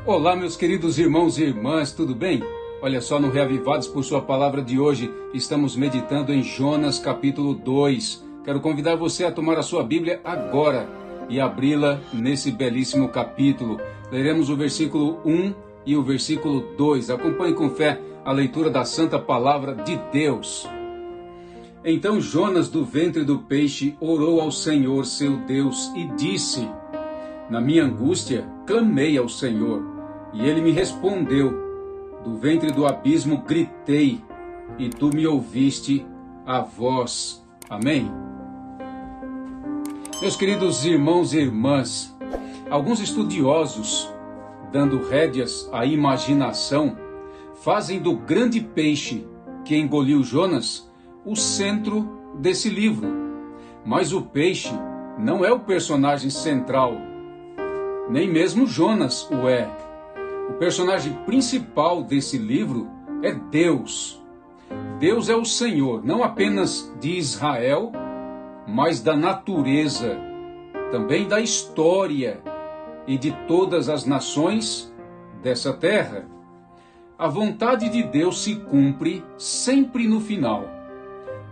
Olá, meus queridos irmãos e irmãs, tudo bem? Olha só, no Reavivados por Sua Palavra de hoje, estamos meditando em Jonas capítulo 2. Quero convidar você a tomar a sua Bíblia agora e abri-la nesse belíssimo capítulo. Leremos o versículo 1 e o versículo 2. Acompanhe com fé a leitura da Santa Palavra de Deus. Então Jonas, do ventre do peixe, orou ao Senhor, seu Deus, e disse: Na minha angústia, clamei ao Senhor, e ele me respondeu. Do ventre do abismo gritei, e tu me ouviste a voz. Amém? Meus queridos irmãos e irmãs, alguns estudiosos, dando rédeas à imaginação, fazem do grande peixe que engoliu Jonas o centro desse livro. Mas o peixe não é o personagem central, nem mesmo Jonas o é. O personagem principal desse livro é Deus. Deus é o Senhor, não apenas de Israel, mas da natureza, também da história e de todas as nações dessa terra. A vontade de Deus se cumpre sempre no final.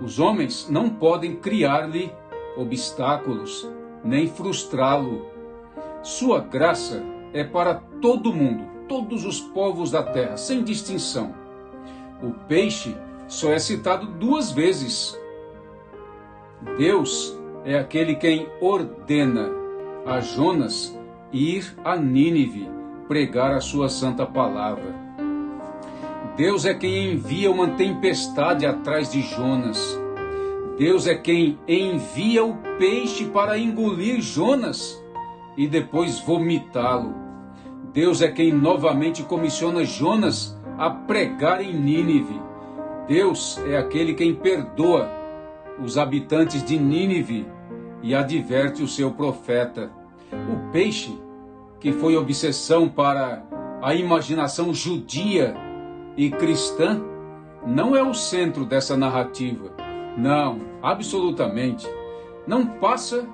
Os homens não podem criar-lhe obstáculos, nem frustrá-lo. Sua graça é para todo mundo, todos os povos da terra, sem distinção. O peixe só é citado 2 vezes. Deus é aquele quem ordena a Jonas ir a Nínive pregar a sua santa palavra. Deus é quem envia uma tempestade atrás de Jonas. Deus é quem envia o peixe para engolir Jonas e depois vomitá-lo. Deus é quem novamente comissiona Jonas a pregar em Nínive. Deus é aquele quem perdoa os habitantes de Nínive e adverte o seu profeta. O peixe, que foi obsessão para a imaginação judia e cristã, não é o centro dessa narrativa. Não, absolutamente. Não passa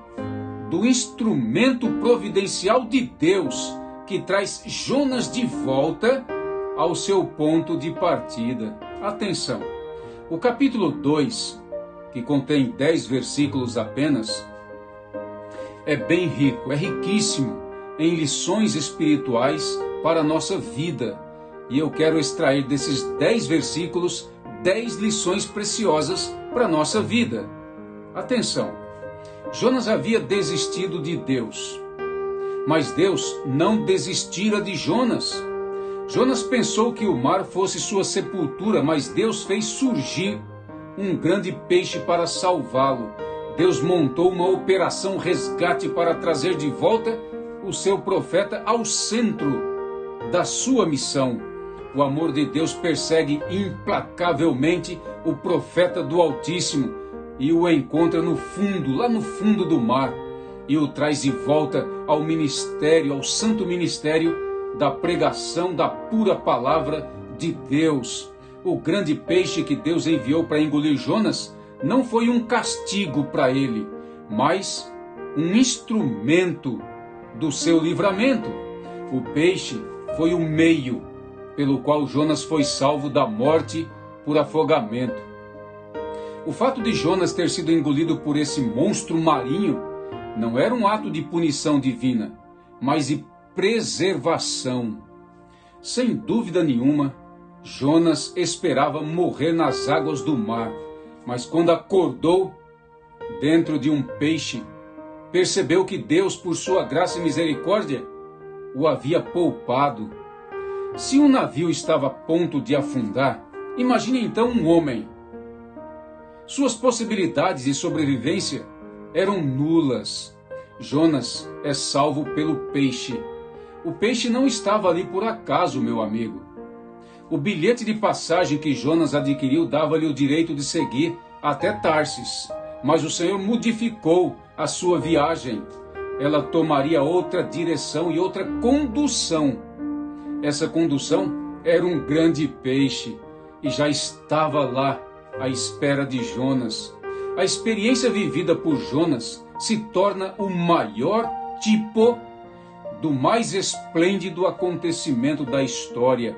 do instrumento providencial de Deus que traz Jonas de volta ao seu ponto de partida. Atenção, o capítulo 2, que contém 10 versículos apenas, é bem rico, é riquíssimo em lições espirituais para a nossa vida. E eu quero extrair desses 10 versículos 10 lições preciosas para a nossa vida. Atenção, Jonas havia desistido de Deus, mas Deus não desistira de Jonas. Jonas pensou que o mar fosse sua sepultura, mas Deus fez surgir um grande peixe para salvá-lo. Deus montou uma operação resgate para trazer de volta o seu profeta ao centro da sua missão. O amor de Deus persegue implacavelmente o profeta do Altíssimo e o encontra no fundo, lá no fundo do mar, e o traz de volta ao ministério, ao santo ministério da pregação da pura palavra de Deus. O grande peixe que Deus enviou para engolir Jonas não foi um castigo para ele, mas um instrumento do seu livramento. O peixe foi o meio pelo qual Jonas foi salvo da morte por afogamento. O fato de Jonas ter sido engolido por esse monstro marinho não era um ato de punição divina, mas de preservação. Sem dúvida nenhuma, Jonas esperava morrer nas águas do mar, mas quando acordou dentro de um peixe, percebeu que Deus, por sua graça e misericórdia, o havia poupado. Se um navio estava a ponto de afundar, imagine então um homem. Suas possibilidades de sobrevivência eram nulas. Jonas é salvo pelo peixe. O peixe não estava ali por acaso, meu amigo. O bilhete de passagem que Jonas adquiriu dava-lhe o direito de seguir até Tarsis, mas o Senhor modificou a sua viagem. Ela tomaria outra direção e outra condução. Essa condução era um grande peixe e já estava lá à espera de Jonas. A experiência vivida por Jonas se torna o maior tipo do mais esplêndido acontecimento da história,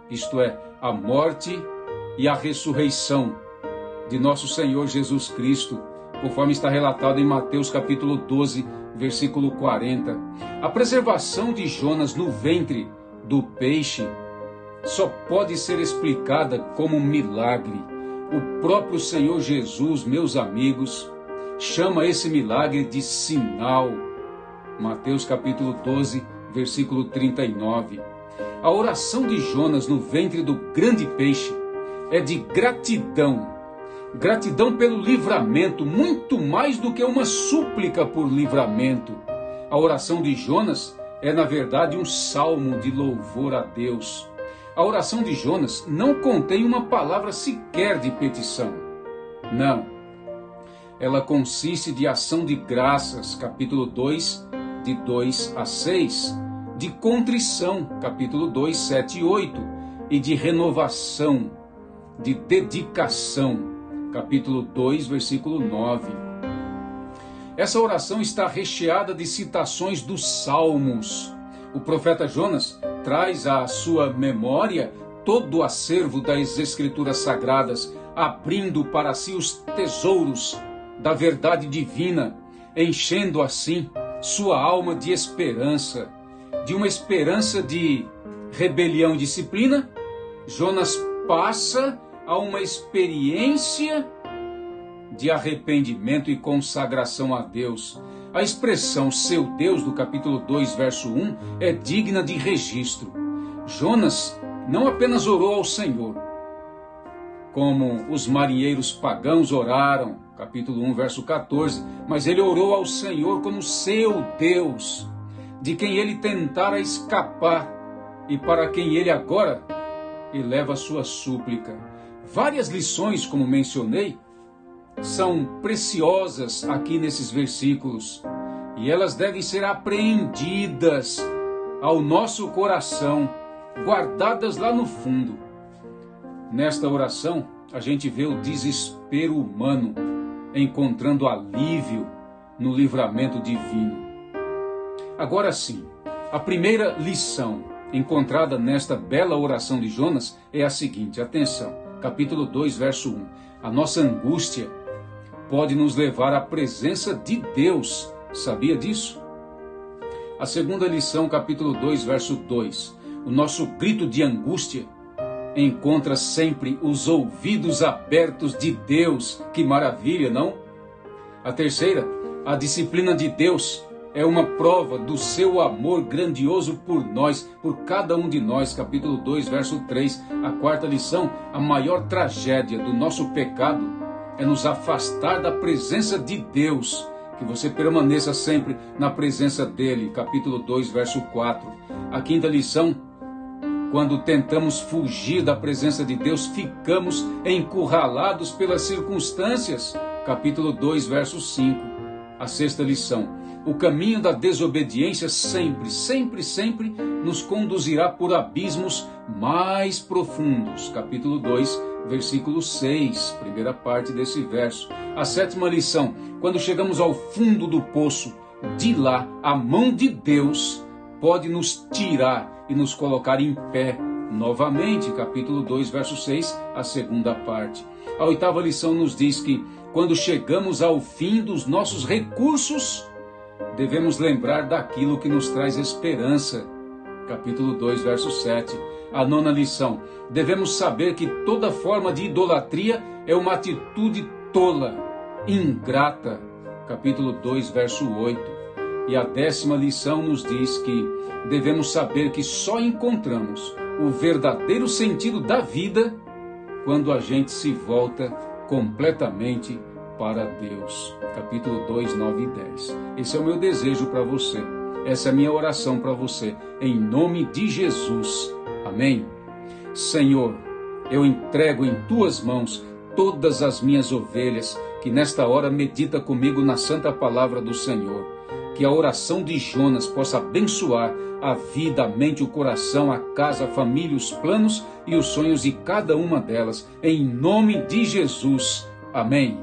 isto é, a morte e a ressurreição de nosso Senhor Jesus Cristo, conforme está relatado em Mateus capítulo 12, versículo 40. A preservação de Jonas no ventre do peixe só pode ser explicada como um milagre. O próprio Senhor Jesus, meus amigos, chama esse milagre de sinal. Mateus capítulo 12, versículo 39. A oração de Jonas no ventre do grande peixe é de gratidão. Gratidão pelo livramento, muito mais do que uma súplica por livramento. A oração de Jonas é, na verdade, um salmo de louvor a Deus. A oração de Jonas não contém uma palavra sequer de petição. Não. Ela consiste de ação de graças, capítulo 2, de 2 a 6, de contrição, capítulo 2, 7 e 8, e de renovação, de dedicação, capítulo 2, versículo 9. Essa oração está recheada de citações dos Salmos. O profeta Jonas traz à sua memória todo o acervo das Escrituras Sagradas, abrindo para si os tesouros da verdade divina, enchendo assim sua alma de esperança, de uma esperança de rebelião e disciplina. Jonas passa a uma experiência de arrependimento e consagração a Deus. A expressão seu Deus do capítulo 2, verso 1 é digna de registro. Jonas não apenas orou ao Senhor, como os marinheiros pagãos oraram, capítulo 1, verso 14, mas ele orou ao Senhor como seu Deus, de quem ele tentara escapar e para quem ele agora eleva a sua súplica. Várias lições, como mencionei, são preciosas aqui nesses versículos, e elas devem ser apreendidas ao nosso coração, guardadas lá no fundo. Nesta oração, a gente vê o desespero humano encontrando alívio no livramento divino. Agora sim, a primeira lição encontrada nesta bela oração de Jonas é a seguinte, atenção, capítulo 2, verso 1. A nossa angústia pode nos levar à presença de Deus. Sabia disso? A segunda lição, capítulo 2, verso 2. O nosso grito de angústia encontra sempre os ouvidos abertos de Deus. Que maravilha, não? A terceira, a disciplina de Deus é uma prova do seu amor grandioso por nós, por cada um de nós. Capítulo 2, verso 3. A quarta lição, a maior tragédia do nosso pecado é nos afastar da presença de Deus. Que você permaneça sempre na presença dele. Capítulo 2, verso 4. A quinta lição, quando tentamos fugir da presença de Deus, ficamos encurralados pelas circunstâncias. Capítulo 2, verso 5. A sexta lição, o caminho da desobediência sempre nos conduzirá por abismos mais profundos. Capítulo 2, versículo 6, primeira parte desse verso. A sétima lição, quando chegamos ao fundo do poço, de lá a mão de Deus pode nos tirar e nos colocar em pé novamente. Capítulo 2, verso 6, a segunda parte. A oitava lição nos diz que quando chegamos ao fim dos nossos recursos, devemos lembrar daquilo que nos traz esperança. Capítulo 2, verso 7. A nona lição, devemos saber que toda forma de idolatria é uma atitude tola, ingrata. Capítulo 2, verso 8. E a décima lição nos diz que devemos saber que só encontramos o verdadeiro sentido da vida quando a gente se volta completamente para Deus. Capítulo 2, 9 e 10. Esse é o meu desejo para você. Essa é a minha oração para você. Em nome de Jesus. Amém. Senhor, eu entrego em tuas mãos todas as minhas ovelhas, que nesta hora medita comigo na santa palavra do Senhor. Que a oração de Jonas possa abençoar a vida, a mente, o coração, a casa, a família, os planos e os sonhos de cada uma delas. Em nome de Jesus. Amém.